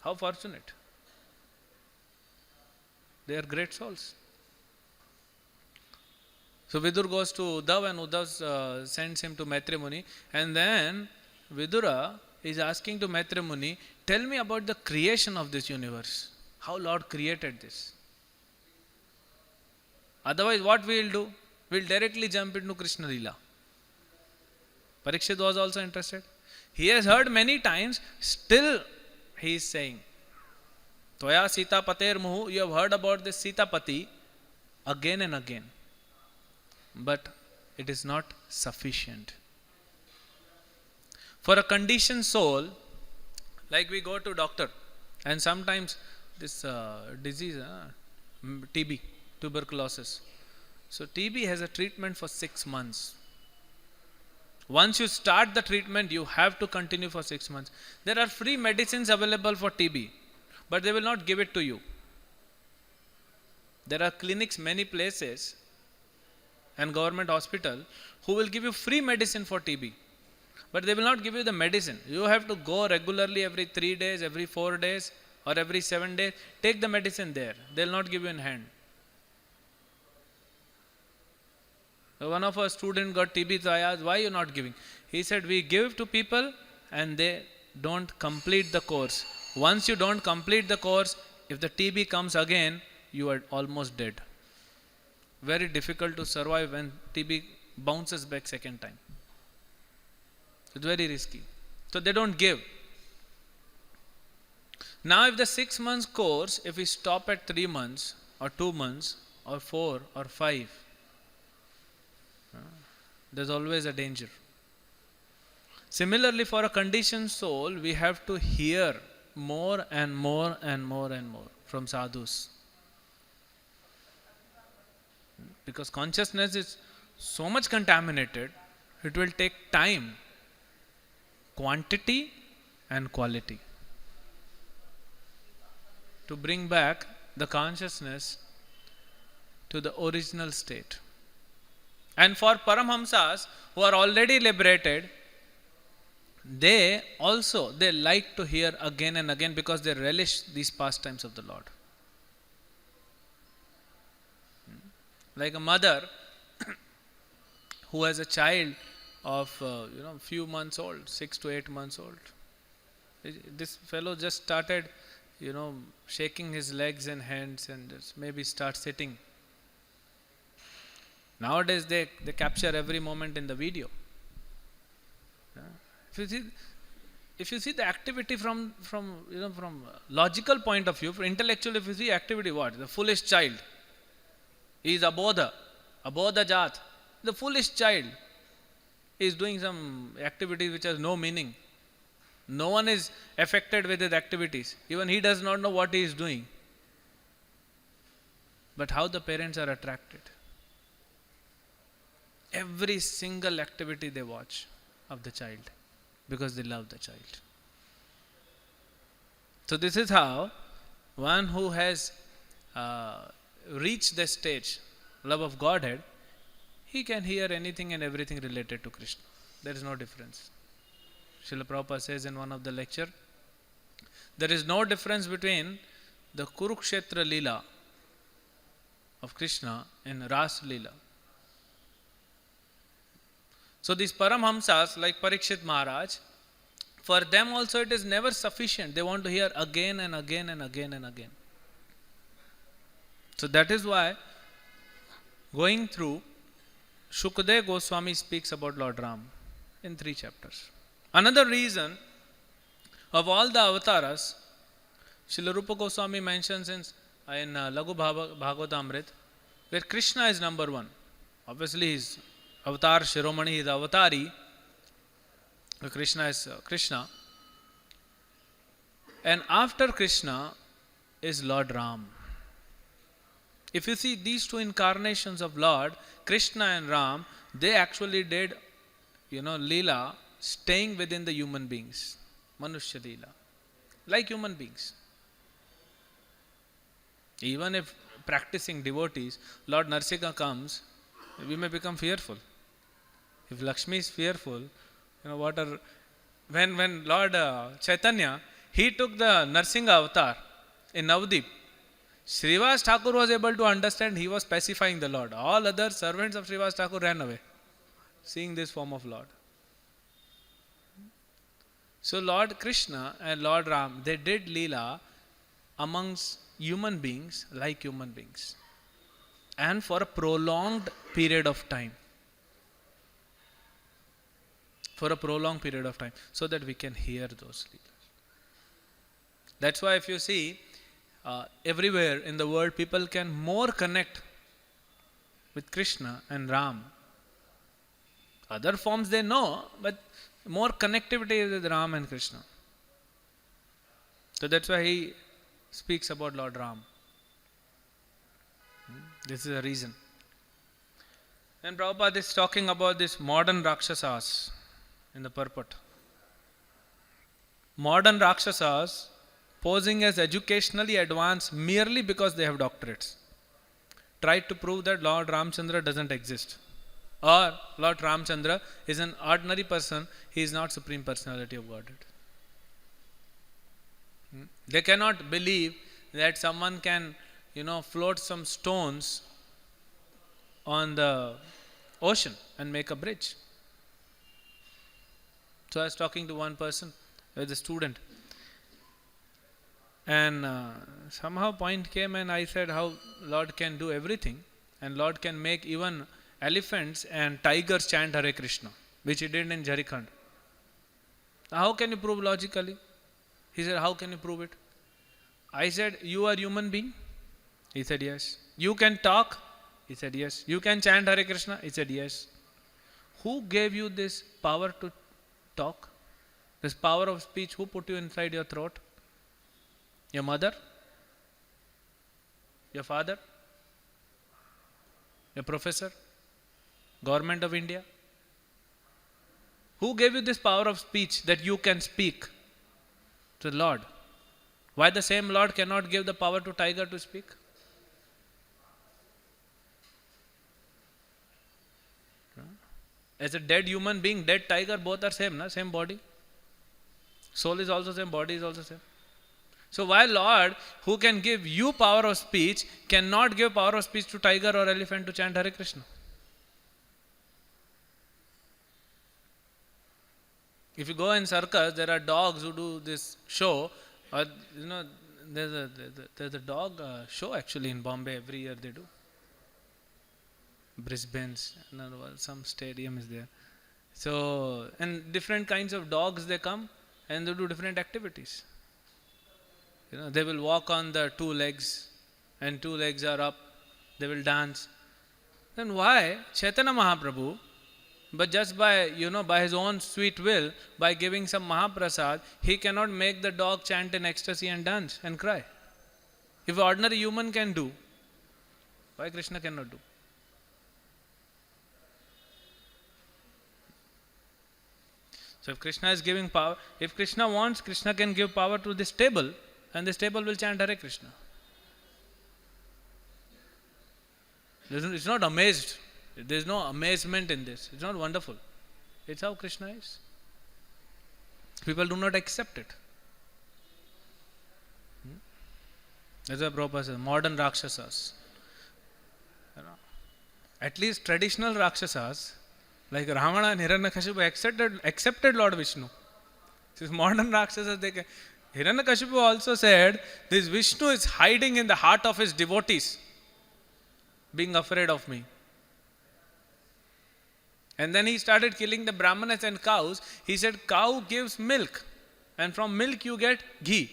How fortunate. They are great souls. So Vidur goes to Uddhav and Uddhav sends him to Maitreya Muni. And then Vidura is asking to Maitreya Muni, tell me about the creation of this universe. How Lord created this. Otherwise what we will do? We will directly jump into Krishna Lila. Parikshit was also interested. He has heard many times, still he is saying, Toya Sita Pater Muhu, you have heard about this Sita Pati again and again. But it is not sufficient. For a conditioned soul, like we go to doctor and sometimes this disease, TB, tuberculosis. So TB has a treatment for 6 months. Once you start the treatment, you have to continue for 6 months. There are free medicines available for TB, but they will not give it to you. There are clinics, many places, and government hospital who will give you free medicine for TB. But they will not give you the medicine. You have to go regularly every 3 days, every 4 days, or every 7 days. Take the medicine there. They will not give you in hand. One of our students got TB, so I asked, why you not giving? He said, we give to people and they don't complete the course. Once you don't complete the course, if the TB comes again, you are almost dead. Very difficult to survive when TB bounces back second time. It's very risky. So they don't give. Now if the 6 months course, if we stop at 3 months or 2 months or 4 or 5, there's always a danger. Similarly, for a conditioned soul, we have to hear more and more and more and more from sadhus. Because consciousness is so much contaminated, it will take time, quantity and quality to bring back the consciousness to the original state. And for Paramhamsas who are already liberated, they like to hear again and again because they relish these pastimes of the Lord. Like a mother who has a child of few months old, 6 to 8 months old. This fellow just started shaking his legs and hands and just maybe start sitting. Nowadays they capture every moment in the video. If you see the activity from logical point of view, from intellectual, if you see activity, what? The foolish child. He is abodha jat. The foolish child is doing some activities which has no meaning. No one is affected with his activities. Even he does not know what he is doing. But how the parents are attracted. Every single activity they watch of the child because they love the child. So this is how one who has reached the stage, love of Godhead, he can hear anything and everything related to Krishna. There is no difference. Srila Prabhupada says in one of the lecture, there is no difference between the Kurukshetra Leela of Krishna and Ras Leela. So these Paramhamsas like Parikshit Maharaj, for them also it is never sufficient. They want to hear again and again and again and again. So that is why going through, Shukdev Goswami speaks about Lord Ram in 3 chapters. Another reason of all the avatars, Srila Rupa Goswami mentions in Laghu Bhagavatamrit, where Krishna is number 1. Obviously he is Avatar Shiromani, he is Avatari. Krishna is Krishna. And after Krishna is Lord Ram. If you see these 2 incarnations of Lord, Krishna and Ram, they actually did, Leela, staying within the human beings. Manushya Leela. Like human beings. Even if practicing devotees, Lord Narsimha comes, we may become fearful. If Lakshmi is fearful, when Lord Chaitanya, he took the Narsimha avatar in Navadip, Srivas Thakur was able to understand, he was pacifying the Lord. All other servants of Srivas Thakur ran away, seeing this form of Lord. So Lord Krishna and Lord Ram, they did Leela amongst human beings like human beings. And for a prolonged period of time. For a prolonged period of time. So that we can hear those Leelas. That's why if you see, everywhere in the world, people can more connect with Krishna and Ram. Other forms they know, but more connectivity is with Ram and Krishna. So that's why he speaks about Lord Ram. This is a reason. And Prabhupada is talking about this modern Rakshasas in the purport. Modern Rakshasas posing as educationally advanced merely because they have doctorates, tried to prove that Lord Ramchandra doesn't exist. Or Lord Ramchandra is an ordinary person, he is not Supreme Personality of Godhead. They cannot believe that someone can, float some stones on the ocean and make a bridge. So I was talking to one person, with a student, and somehow point came and I said how Lord can do everything, and Lord can make even elephants and tigers chant Hare Krishna, which he did in Jharkhand. How can you prove logically? He said, how can you prove it? I said, you are human being? He said, yes. You can talk? He said, yes. You can chant Hare Krishna? He said, yes. Who gave you this power to talk? This power of speech, who put you inside your throat? Your mother? Your father? Your professor? Government of India? Who gave you this power of speech that you can speak? To the Lord. Why the same Lord cannot give the power to tiger to speak? As a dead human being, dead tiger, both are same, na? Same body. Soul is also same, body is also same. So why Lord, who can give you power of speech, cannot give power of speech to tiger or elephant to chant Hare Krishna? If you go in circus, there are dogs who do this show, or there's a dog show actually in Bombay every year they do. Brisbane's, some stadium is there. So, and different kinds of dogs they come and they do different activities. They will walk on the two legs and two legs are up. They will dance. Then why Chaitanya Mahaprabhu, but just by his own sweet will, by giving some Mahaprasad, he cannot make the dog chant in ecstasy and dance and cry? If an ordinary human can do, why Krishna cannot do? So if Krishna is giving power, if Krishna wants, Krishna can give power to this table, and this table will chant Hare Krishna. It's not amazed. There is no amazement in this. It's not wonderful. It's how Krishna is. People do not accept it. That's why Prabhupada says, modern Rakshasas. At least traditional Rakshasas, like Ravana and Hiranyakashipu, accepted Lord Vishnu. These modern Rakshasas, Hiranyakashipu also said, this Vishnu is hiding in the heart of his devotees, being afraid of me. And then he started killing the Brahmanas and cows. He said, cow gives milk, and from milk you get ghee.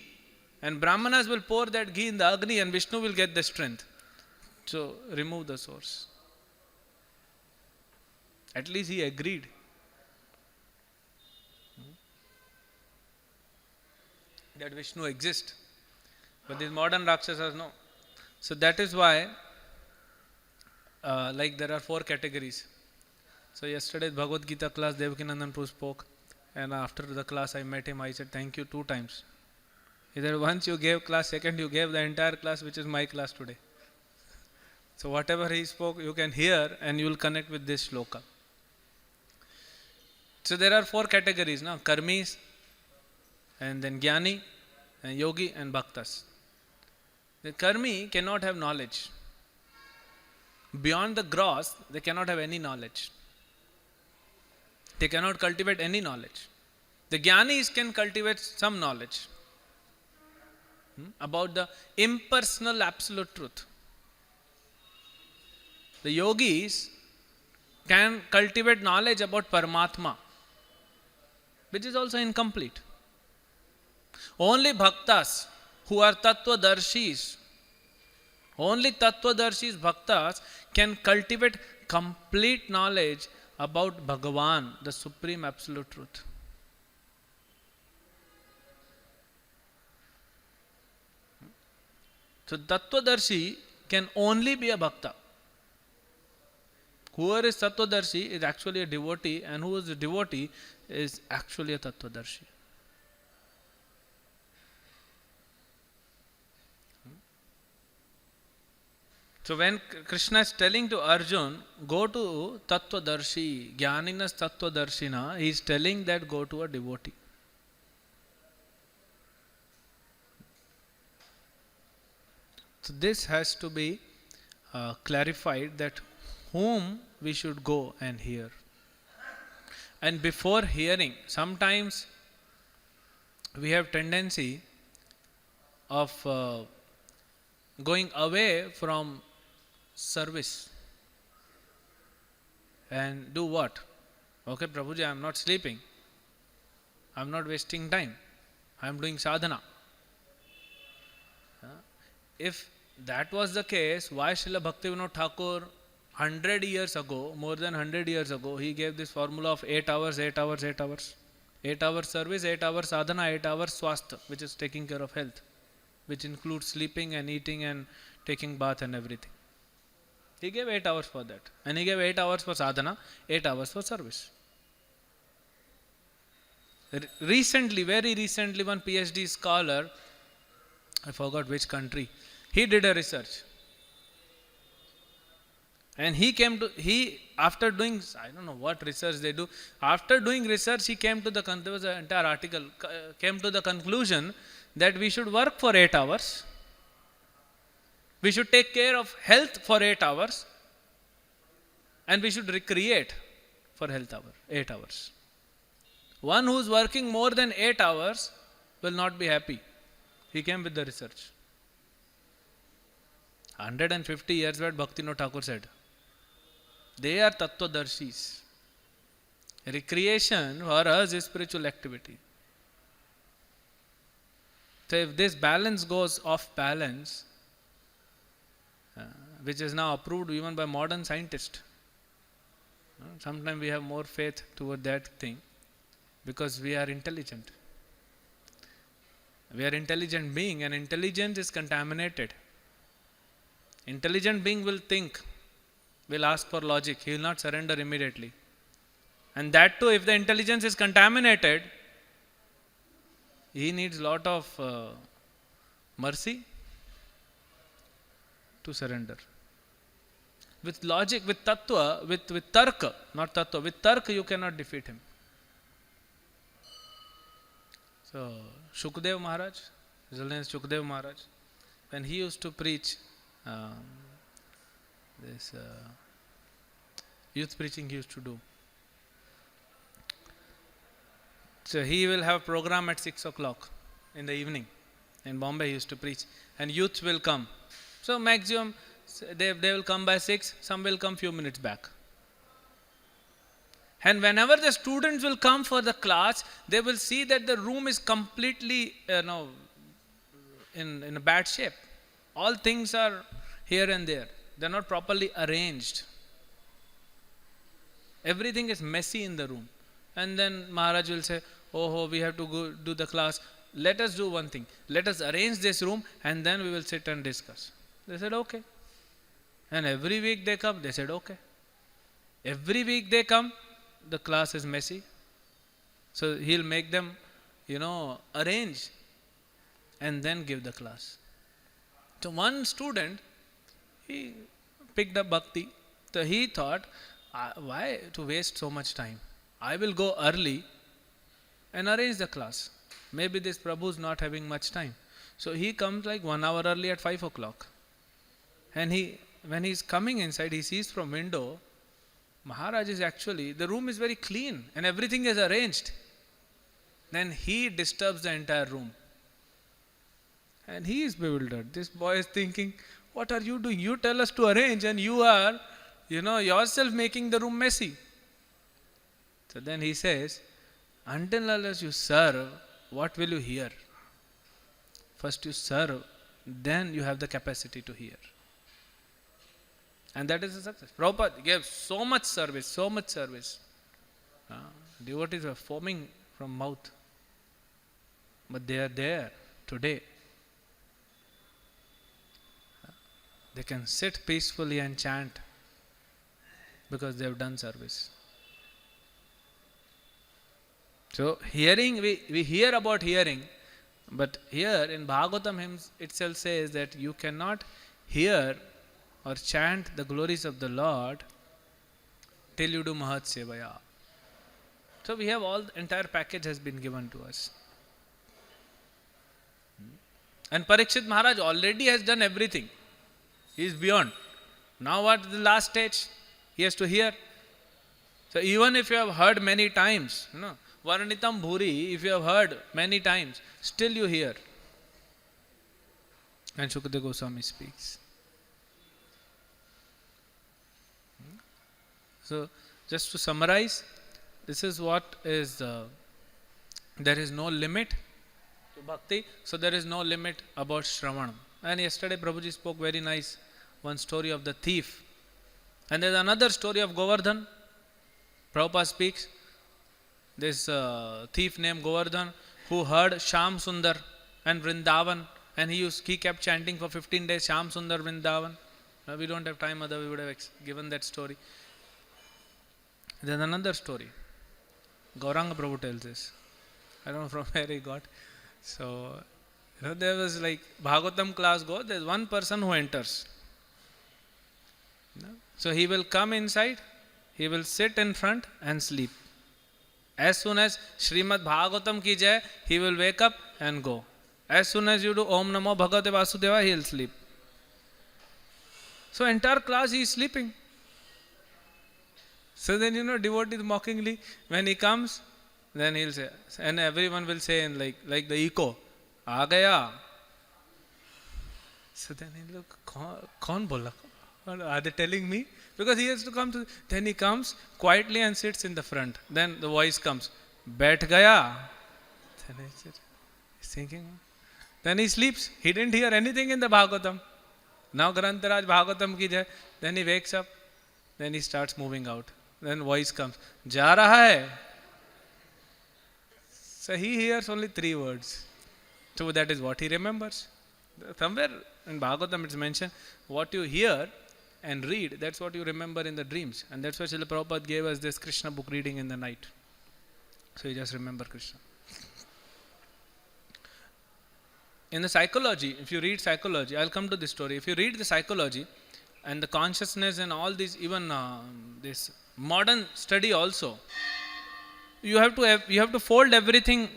And Brahmanas will pour that ghee in the Agni, and Vishnu will get the strength. So, remove the source. At least he agreed. That Vishnu exists. But these modern Rakshasas, no. So that is why, there are 4 categories. So yesterday's Bhagavad Gita class, Devakinandan Prabhu spoke. And after the class I met him, I said, thank you 2 times. He said, once you gave class, second you gave the entire class, which is my class today. So whatever he spoke, you can hear and you will connect with this shloka. So there are 4 categories now, karmis, and then jnani, and yogi, and bhaktas. The karmi cannot have knowledge. Beyond the gross, they cannot have any knowledge. They cannot cultivate any knowledge. The jnanis can cultivate some knowledge about the impersonal absolute truth. The yogis can cultivate knowledge about Paramatma, which is also incomplete. Only bhaktas who are tattvadarshis, only tattvadarshis bhaktas can cultivate complete knowledge about Bhagavan, the supreme absolute truth. So tattvadarshi can only be a bhakta. Whoever is tattvadarshi is actually a devotee, and who is a devotee is actually a tattvadarshi. So when Krishna is telling to Arjun, go to Tattvadarshi, Jnaninas Tattvadarshina, he is telling that go to a devotee. So this has to be clarified, that whom we should go and hear. And before hearing, sometimes we have tendency of going away from service and do what? Okay, Prabhuji, I am not sleeping. I am not wasting time. I am doing sadhana. If that was the case, why Srila Bhaktivinoda Thakur 100 years ago, more than 100 years ago, he gave this formula of 8 hours, 8 hours, 8 hours. 8 hours service, 8 hours sadhana, 8 hours swastha, which is taking care of health, which includes sleeping and eating and taking bath and everything. He gave 8 hours for that. And he gave 8 hours for sadhana, 8 hours for service. Recently, very recently, one PhD scholar, I forgot which country, he did a research. And after doing, I don't know what research they do, after doing research, he came to there was an entire article, came to the conclusion that we should work for 8 hours. We should take care of health for 8 hours. And we should recreate for 8 hours. One who is working more than 8 hours will not be happy. He came with the research. 150 years back, Bhaktivinoda Thakur said, they are Tattvadarshis. Recreation for us is spiritual activity. So if this balance goes off balance, which is now approved even by modern scientists, sometimes we have more faith toward that thing because we are intelligent. We are intelligent being, and intelligence is contaminated. Intelligent being will think, will ask for logic. He will not surrender immediately. And that too, if the intelligence is contaminated, he needs lot of mercy to surrender. With logic, with tattva, with tarka, not tattva, with tarka you cannot defeat him. So, Shukdev Maharaj, his name is Shukdev Maharaj, when he used to preach, this youth preaching he used to do. So he will have a program at 6 o'clock in the evening. In Bombay he used to preach. And youth will come. So maximum, they will come by 6, some will come few minutes back. And whenever the students will come for the class, they will see that the room is completely in a bad shape. All things are here and there. They are not properly arranged. Everything is messy in the room. And then Maharaj will say, oh, we have to go do the class. Let us do one thing. Let us arrange this room and then we will sit and discuss. They said, okay. And every week they come, they said, okay. Every week they come, the class is messy. So he'll make them, arrange and then give the class. So one student, he picked up bhakti. So he thought, why to waste so much time? I will go early and arrange the class. Maybe this Prabhu is not having much time. So he comes like 1 hour early at 5 o'clock. And when he's coming inside, he sees from window, Maharaj is actually, the room is very clean and everything is arranged. Then he disturbs the entire room. And he is bewildered. This boy is thinking, what are you doing? You tell us to arrange and you are, yourself making the room messy. So then he says, until unless you serve, what will you hear? First you serve, then you have the capacity to hear. And that is a success. Prabhupada gave so much service. Devotees are foaming from mouth. But they are there today. They can sit peacefully and chant because they have done service. So hearing, we hear about hearing, but here in Bhagavatam hymns itself says that you cannot hear or chant the glories of the Lord till you do Mahat Sevaya. So we have all, the entire package has been given to us. And Parikshit Maharaj already has done everything. He is beyond. Now what is the last stage? He has to hear. So even if you have heard many times, Varanitam Bhuri, if you have heard many times, still you hear. And Shukadeva Goswami speaks. So just to summarize, this is what is, there is no limit to bhakti, so there is no limit about Shravanam. And yesterday Prabhuji spoke very nice, one story of the thief. And there is another story of Govardhan. Prabhupada speaks, this thief named Govardhan who heard Sham Sundar and Vrindavan, and he kept chanting for 15 days Sham Sundar Vrindavan. We don't have time, otherwise we would have given that story. There is another story. Gauranga Prabhu tells this. I don't know from where he got. So, there was like Bhagavatam class go, there is one person who enters. So he will come inside, he will sit in front and sleep. As soon as Srimad Bhagavatam ki jai, he will wake up and go. As soon as you do Om Namo Bhagavate Vasudeva, he will sleep. So entire class he is sleeping. So then devotees mockingly, when he comes, then he'll say, and everyone will say in like the echo, Aa gaya. So then he look, Kaun bola? Are they telling me? Because he has to come to, then he comes quietly and sits in the front. Then the voice comes, Baith gaya. Then he's thinking, then he sleeps. He didn't hear anything in the Bhagavatam. Now Grantaraj Bhagavatam ki jai. Then he wakes up, then he starts moving out. Then voice comes, Ja raha hai. So he hears only 3 words. So that is what he remembers. Somewhere in Bhagavatam it's mentioned, what you hear and read, that's what you remember in the dreams. And that's why Srila Prabhupada gave us this Krishna book reading in the night. So you just remember Krishna. In the psychology, if you read psychology, I'll come to this story. If you read the psychology and the consciousness and all these, even this modern study also, you have to fold everything,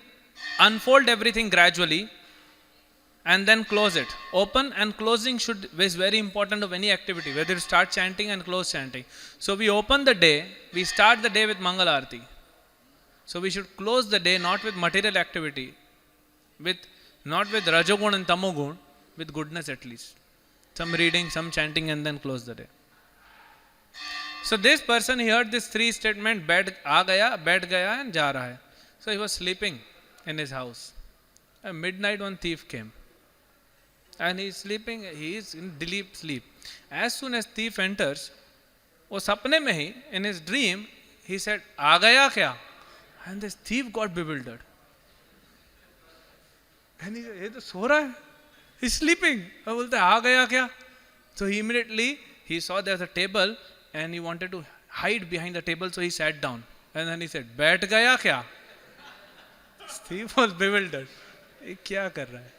unfold everything gradually, and then close it. Open and closing is very important of any activity, whether you start chanting and close chanting. So we open the day, we start the day with Mangal Arati. So we should close the day not with material activity, not with Rajogun and Tamogun, with goodness at least. Some reading, some chanting, and then close the day. So this person, he heard this 3 statement, bed aa gaya, bed gaya, and ja raha hai. So he was sleeping in his house. At midnight, one thief came. And he is sleeping, he is in deep sleep. As soon as thief enters, wo sapne mein hi, in his dream, he said, aa gaya kya? And this thief got bewildered. And he said, ye to so raha hai. He's sleeping. I bolte, aa gaya kya? So he immediately, he saw there's a table and he wanted to hide behind the table, so he sat down. And then he said, Baith gaya kya? Thief was bewildered. Ye kya kar raha hai?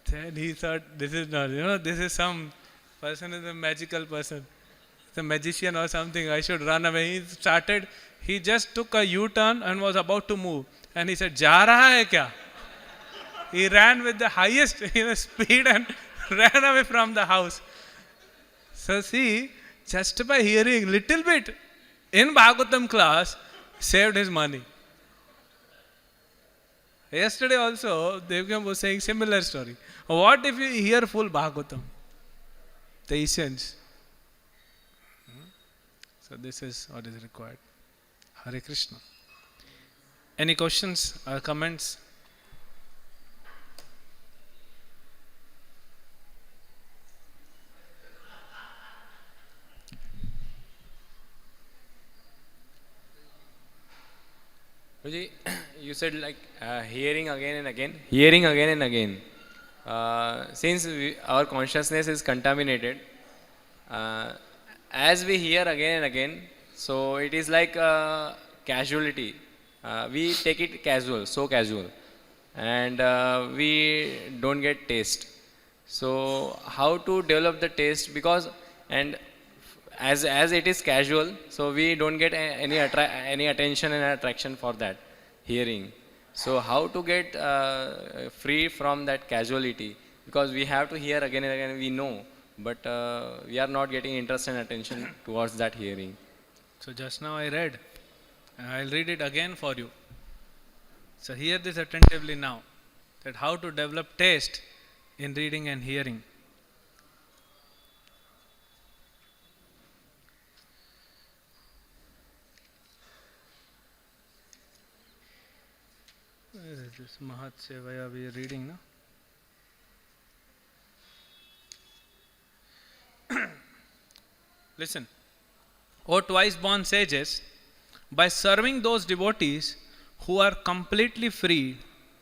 Then he thought, this is not, this is some person, is a magical person. It's a magician or something, I should run away. He just took a U-turn and was about to move. And he said, Ja raha hai kya? He ran with the highest speed and ran away from the house. So see, just by hearing little bit in Bhagavatam class, saved his money. Yesterday also, Devgam was saying similar story. What if you hear full Bhagavatam? The essence. So this is what is required. Hare Krishna. Any questions or comments? You said like hearing again and again. Since our consciousness is contaminated, as we hear again and again, so it is like casualty. We take it so casual, and we don't get taste. So how to develop the taste? Because and as it is casual, so we don't get any attention and attraction for that hearing. So how to get free from that casuality? Because we have to hear again and again, we know, but we are not getting interest and attention towards that hearing. So just now I read, and I'll read it again for you. So hear this attentively now, that how to develop taste in reading and hearing. Where is this Mahat Sevaya we are reading now? Listen. O twice born sages, by serving those devotees who are completely free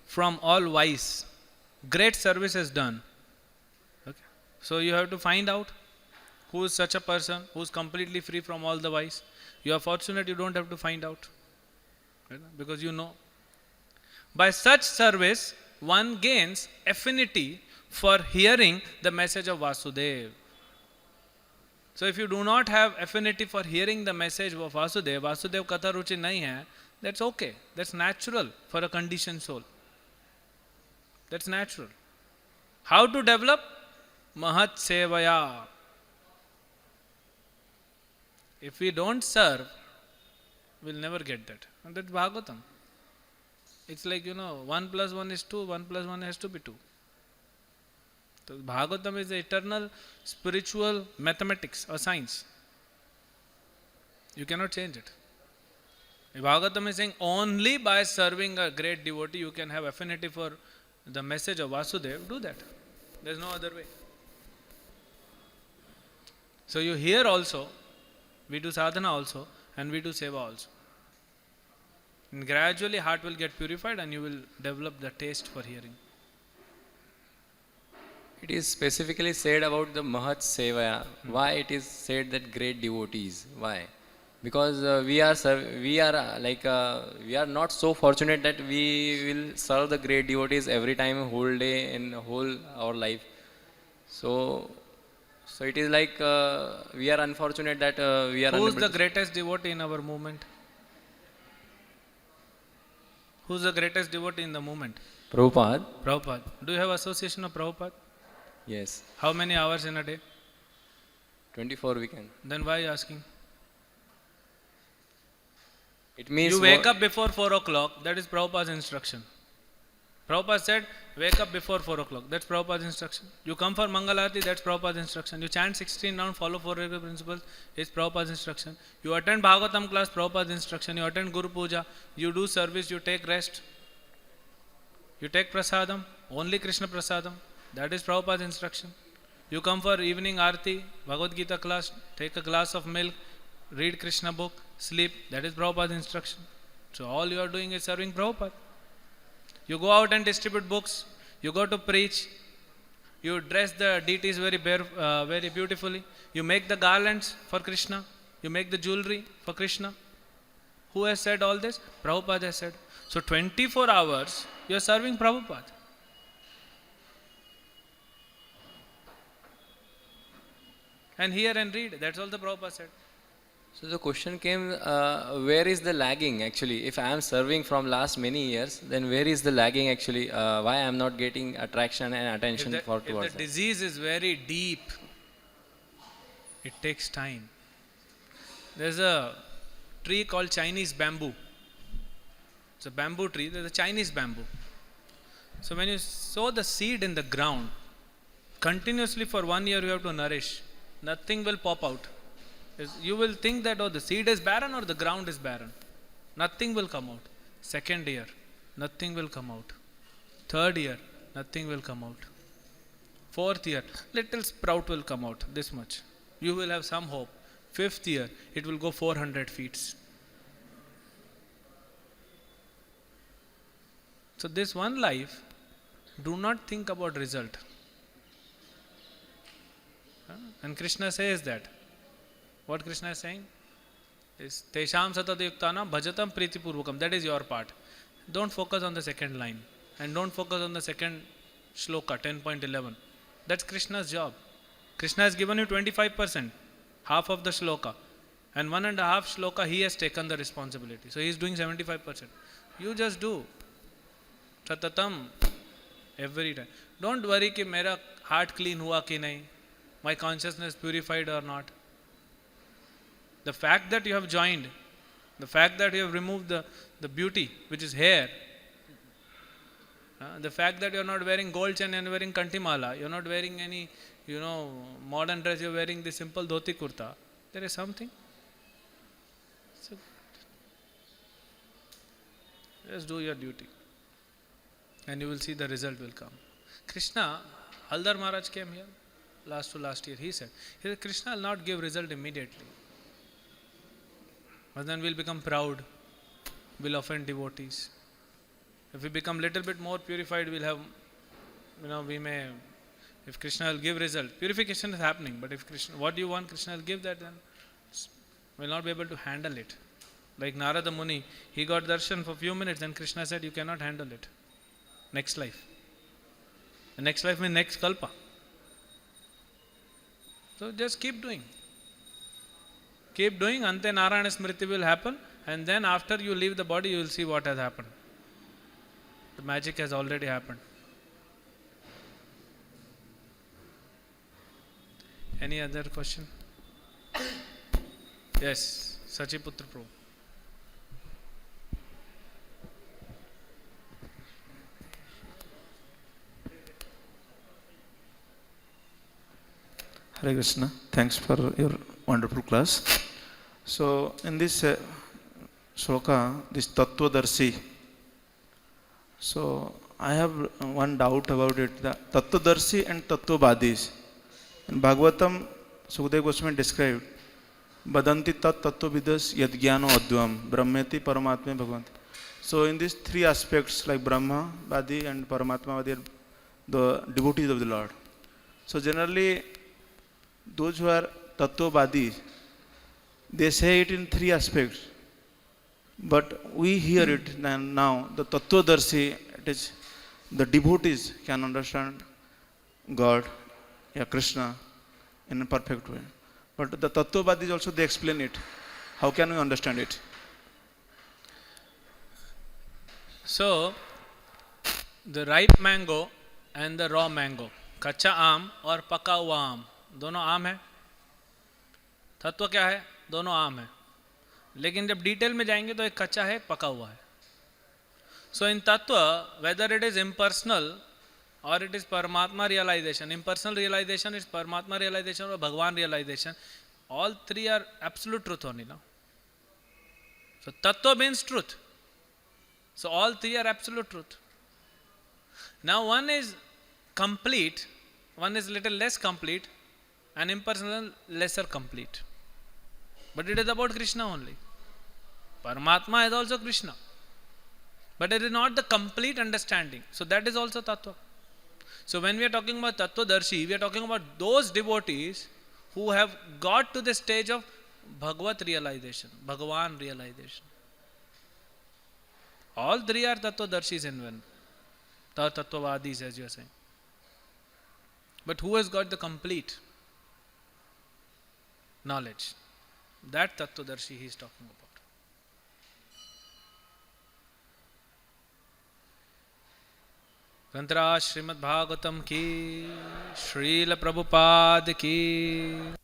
from all vice, great service is done. Okay. So you have to find out who is such a person who is completely free from all the vice. You are fortunate you don't have to find out, right? Because you know. By such service, one gains affinity for hearing the message of Vasudeva. So if you do not have affinity for hearing the message of Vasudeva, Vasudeva Katha Ruchi nahi hai, that's okay. That's natural for a conditioned soul. That's natural. How to develop? Mahat Sevaya. If we don't serve, we'll never get that. And that's Bhagavatam. It's like, 1 plus 1 is 2, 1 plus 1 has to be 2. So Bhagavatam is the eternal spiritual mathematics or science. You cannot change it. If Bhagavatam is saying only by serving a great devotee you can have affinity for the message of Vasudeva, do that. There's no other way. So you hear also, we do sadhana also, and we do seva also. And gradually heart will get purified and you will develop the taste for hearing. It is specifically said about the Mahat Sevaya. Why it is said that great devotees? Why? Because we are not so fortunate that we will serve the great devotees every time, whole day, in whole our life. So it is like we are unfortunate that we are. Who is the greatest devotee in our movement? Who is the greatest devotee in the movement? Prabhupada. Prabhupada. Do you have association of Prabhupada? Yes. How many hours in a day? 24 weekend. Then why are you asking? It means you wake up before 4 o'clock, that is Prabhupada's instruction. Prabhupada said, wake up before 4 o'clock, that's Prabhupada's instruction. You come for Mangalarti, that's Prabhupada's instruction. You chant 16 rounds, follow 4 regular principles, it's Prabhupada's instruction. You attend Bhagavatam class, Prabhupada's instruction. You attend Guru Puja, you do service, you take rest. You take prasadam, only Krishna prasadam, that is Prabhupada's instruction. You come for evening Aarti, Bhagavad Gita class, take a glass of milk, read Krishna book, sleep, that is Prabhupada's instruction. So all you are doing is serving Prabhupada. You go out and distribute books, you go to preach, you dress the deities very beautifully, you make the garlands for Krishna, you make the jewelry for Krishna. Who has said all this? Prabhupada has said. So 24 hours you are serving Prabhupada. And hear and read, that's all the Prabhupada said. So the question came, where is the lagging actually? If I am serving from last many years, then where is the lagging actually? Why I am not getting attraction and attention towards If the disease is very deep, it takes time. There's a tree called Chinese bamboo. It's a bamboo tree, there's a Chinese bamboo. So when you sow the seed in the ground, continuously for 1 year you have to nourish. Nothing will pop out. You will think that the seed is barren or the ground is barren. Nothing will come out. Second year, nothing will come out. Third year, nothing will come out. Fourth year, little sprout will come out, this much. You will have some hope. Fifth year, it will go 400 feet. So this one life, do not think about result. And Krishna says that. What Krishna is saying is Tesham Satadayuktana Bhajatam Pritipurvakam. That is your part. Don't focus on the second line. And don't focus on the second shloka, 10.11. That's Krishna's job. Krishna has given you 25%, half of the shloka. And 1.5 shloka he has taken the responsibility. So he is doing 75%. You just do. Satatam. Every time. Don't worry कि मेरा heart clean हुआ कि नहीं. My consciousness purified or not. The fact that you have joined, the fact that you have removed the beauty, which is hair, the fact that you are not wearing gold chain and wearing kantimala, you are not wearing any, modern dress, you are wearing the simple dhoti kurta. There is something. So, just do your duty. And you will see the result will come. Krishna, Haldar Maharaj came here last year. He said, Krishna will not give result immediately. But then we'll become proud, we'll offend devotees. If we become little bit more purified, we'll have, if Krishna will give result, purification is happening, but if Krishna, what do you want Krishna will give that, then we'll not be able to handle it. Like Narada Muni, he got darshan for a few minutes, then Krishna said, you cannot handle it. Next life. The next life means next kalpa. So just keep doing. Keep doing, Ante Narayana Smriti will happen, and then after you leave the body, you will see what has happened. The magic has already happened. Any other question? Yes, Sachiputra Prabhu. Hare Krishna, thanks for your wonderful class. So in this shloka, this Tattvadarshi, so I have one doubt about it. The Tattvadarshi and Tattvavadis. In Bhagavatam, Sukadeva Goswami described, Badanti tat tattvavidas yadgyano advam, brahmeti paramatme bhagavanti. So in these three aspects, like Brahma, Vadi and Paramatma Vadi, are the devotees of the Lord. So generally, those who are Tattvavadis, they say it in three aspects. But we hear it now, the Tattvadarshi, it is the devotees can understand God, Krishna, in a perfect way. But the Tattvavadis also, they explain it. How can we understand it? So, the ripe mango and the raw mango, कच्चा आम और पका हुआ आम, दोनों आम है. तत्व क्या है? दोनों आम है. लेकिन जब डिटेल में जाएंगे तो एक कच्चा है, एक पका हुआ है. So in tattva, whether it is impersonal or it is Paramatma realization, impersonal realization is Paramatma realization or Bhagavan realization, all three are absolute truth only now. So tattva means truth. So all three are absolute truth. Now one is complete, one is little less complete, and impersonal lesser complete. But it is about Krishna only. Paramatma is also Krishna. But it is not the complete understanding. So that is also tattva. So when we are talking about Tattvadarshi, we are talking about those devotees who have got to the stage of Bhagavat realization, Bhagavan realization. All three are Tattvadarshis in one. Tattvavadis, as you are saying. But who has got the complete knowledge? That Tattvadarshi he is talking about. ग्रंथराज Shrimad Bhagavatam की, श्रील प्रभुपाद की.